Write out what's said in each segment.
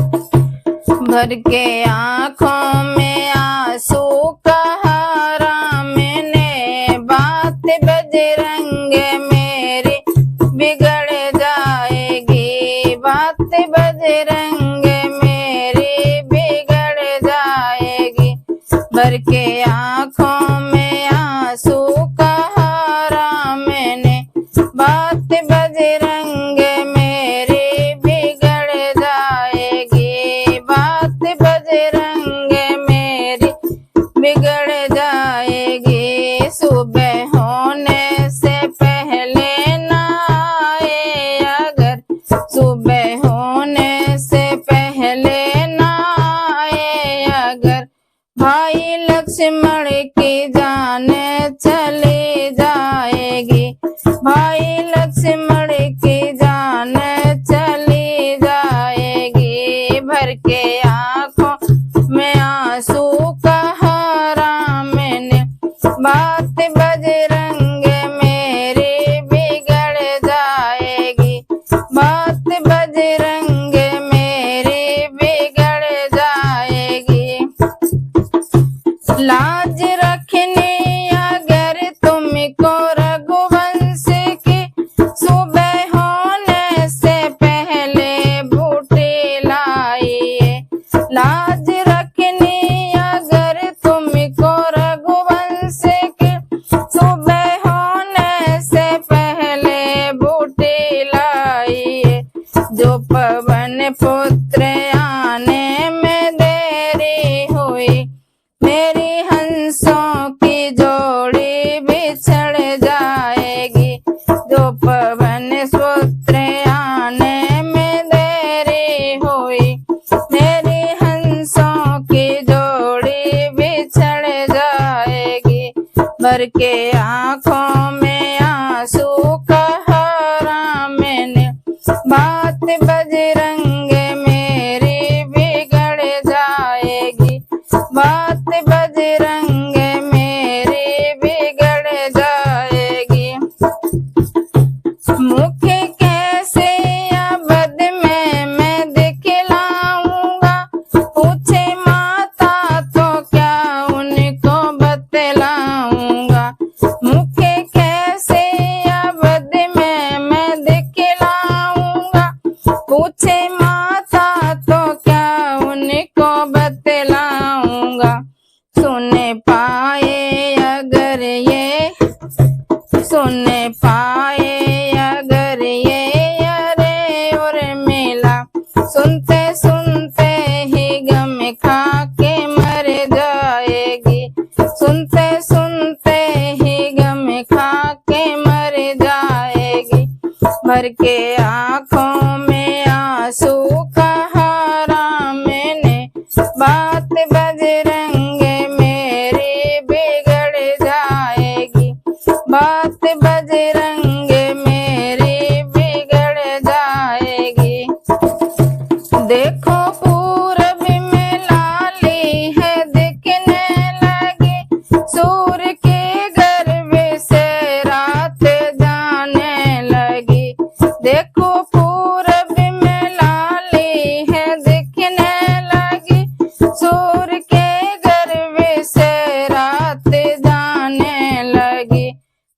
भर के आँखों में आंसू कहा राम ने, बात बजरंग मेरी बिगड़ जाएगी, बात बजरंग मेरी बिगड़ जाएगी। भर के आँखों में आंसू कहा राम ने, बात बजरंग मेरी बिगड़ जाएगी, बात बजरंग मेरी बिगड़ जाएगी। सुबह होने से पहले ना आए अगर, सुबह होने से पहले ना आए अगर, भाई लक्ष्मण की जान चली जाएगी, भाई लक्ष्मण की जान चली जाएगी। भर के आँखों में आंसू कहा राम ने, बात बजरंग मेरी बिगड़ जाएगी, बात बजरंग मेरी बिगड़ जाएगी। लाज रखनी अगर तुमको रघुवंश की, सुबह होने से पहले बूटी लाइए, लाज रखनी अगर तुमको रघुवंश की, सुबह होने से पहले बूटी लाइए। जो पवन पुत्र आने में देरी हुई, मेरी हंसों की जोड़ी बिछड़ जाएगी, जो पवन पुत्र आने में देरी हुई, मेरी हंसों की जोड़ी बिछड़ जाएगी। भर के आँखों में आंसू कहा राम ने, बात बजरंग मेरी बिगड़ जाएगी, बात बजरंग मेरी बिगड़ जाएगी। मुख कैसे अबद में मैं दिखलाऊंगा, पूछे माता तो क्या उनको बतलाऊंगा, मुख कैसे अबद में मैं दिखलाऊंगा, पूछे माता तो क्या उनको बतलाऊंगा। सुन पाए अगर ये, सुन पाए अगर ये अरे और मेला, सुनते सुनते ही गम खा के मर जाएगी, सुनते सुनते ही गम खा के मर जाएगी। भर के आँखों में आंसू कहा राम ने, बात बजरंग मेरी बिगड़ जाएगी, बात बजरंग मेरी बिगड़ जाएगी। देखो पूरब में लाली है दिखने लगी, सूर्य के गर्भ से रात जाने लगी, देखो पूरब में लाली है दिखने लगी, सूर्य के गर्भ से रात जाने लगी।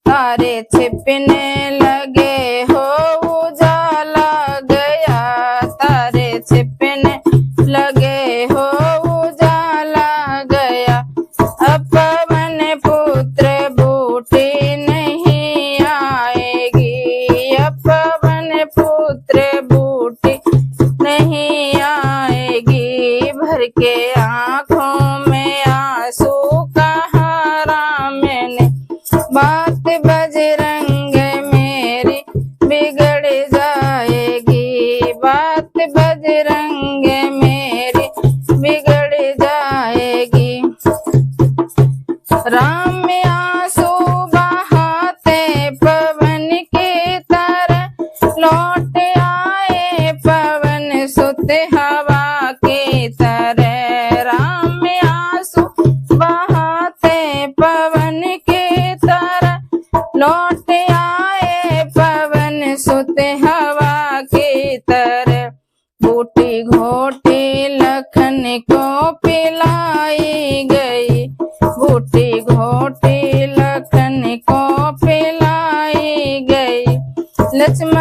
तारे छिपने लगे हो उजाला गया, तारे छिपने लगे हो उजाला गया, अब पवन पुत्र बूटी नहीं आएगी, अब पवन पुत्र बूटी नहीं आएगी। भर के आँखों में आंसू कहा राम ने, बात बजरंग मेरी बिगड़ जाएगी, बात बजरंग मेरी बिगड़ जाएगी। राम आंसू बहाते पवन की तरह, लौट आए पवन सुत हवा की तरह, राम आंसू बहाते पवन की तरह, लौट आए पवन सुत हवा की तरह। बूटी बूटी घोटी लखन को पिलाई गई, बूटी घोटी लखन को पिलाई गई। लक्ष्मण